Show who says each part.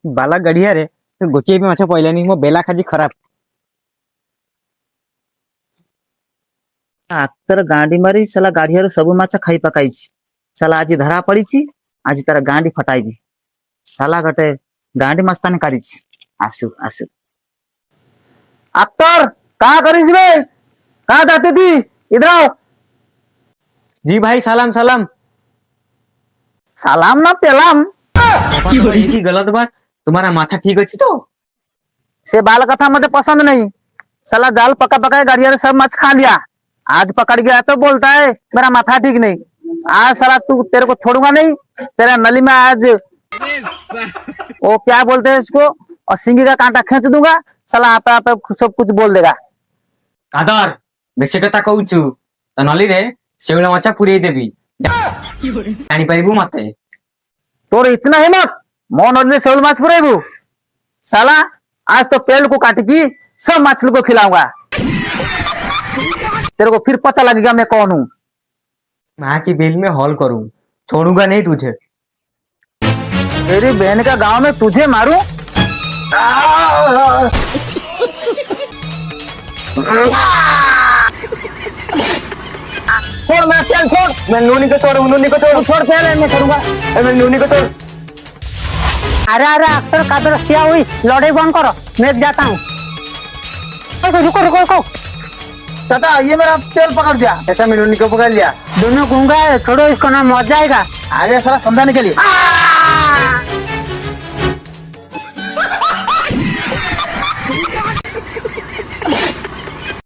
Speaker 1: बाला गढ़िया रे गोटे भी माछ पइलानी मो बेला खाजी खराब।
Speaker 2: आतर गांडी मारी साला गाड़िया सब माछ खाई पकाई साला आज धरा पड़ी आज तार गांडी फटाई दी साला गटे गांडी मस्तान करी आसु आसु। अख्तर कहाँ करीस बे कहाँ जाती थी इधर आओ।
Speaker 1: जी भाई सलाम सलाम।
Speaker 2: सलाम ना पेलाम
Speaker 1: ये की गलत बात। तुम्हारा माथा ठीक अच्छी तो
Speaker 2: से बाल कथा मुझे पसंद नहीं। साला जाल पका पका गाड़िया सब माछ खा लिया आज पकड़ गया तो बोलता है मेरा माथा ठीक नहीं। आज साला तू तेरे को छोड़ूंगा नहीं तेरा नली में आज वो क्या बोलते हैं इसको और सिंगी का कांटा खींच दूंगा साला आप सब कुछ बोल देगा।
Speaker 1: कादर बेसी कथा कहू तो नली रे शेउला माछा पुरे देवी जानी पारिबु मते।
Speaker 2: तोर इतना हिम्मत मो नली सेउल माछ पुरेबू साला आज तो पेड़ को काट की सब मछली को खिलाऊंगा तेरे को फिर पता लगेगा मैं कौन हूँ।
Speaker 1: माँ की बेल में हॉल करूं छोड़ूंगा नहीं तुझे।
Speaker 2: मेरी बहन का गांव में तुझे मारूं छोड़ मैं चल छोड़
Speaker 1: मैं नूनी को छोड़
Speaker 2: पहले मैं छोड़ूंगा
Speaker 1: मैं नूनी को छोड़।
Speaker 3: अरे अरे अख्तर कादर क्या हुई लड़ाई बंद करो मैं जाता हूँ। रुको रुको रुको
Speaker 2: चाचा ये मेरा तेल पकड़ दिया
Speaker 1: ऐसा मैं नूनी को पकड़ लिया।
Speaker 3: दोनों घूंगा छोड़ो इसको ना मजा आएगा।
Speaker 2: आगे साला समझाने के लिए